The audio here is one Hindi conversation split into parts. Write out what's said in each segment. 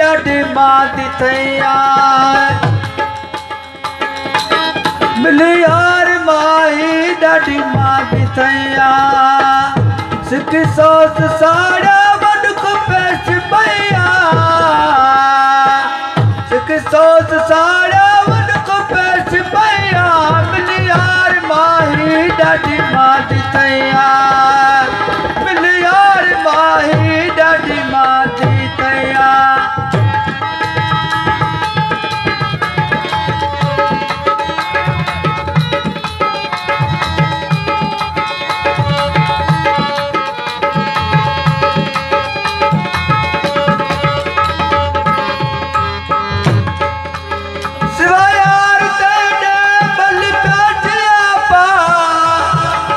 डाडी माती थैया मिली यार माही डाडी माती थैया सिख सोस साड़ा मन को पैस भैया सिख सोस साड़ा मन को पैस भैया मिली यार माही डाडी माती थैया मिली यार माही डाडी माती थैया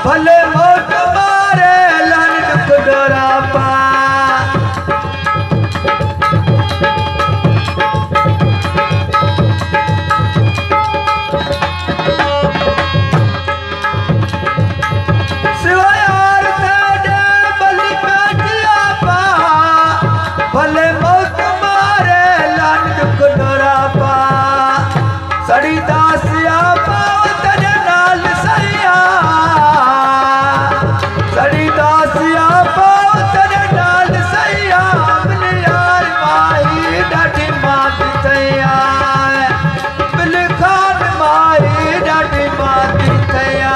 भले मोट मारे लन डोरा पा सिवायार तेरे बलि पेटिया पा भले मोट मारे लन डोरा पा सड़ी दासिया पाव तेरे नाल सैया सड़ी दासिया पाव तेरे नाल सैया मिल यार माही डाडी माती थैया मिल खान माही डाडी माती थैया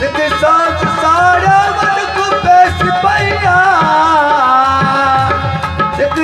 सिख सोच साड़ा मन को पेश भैया सिख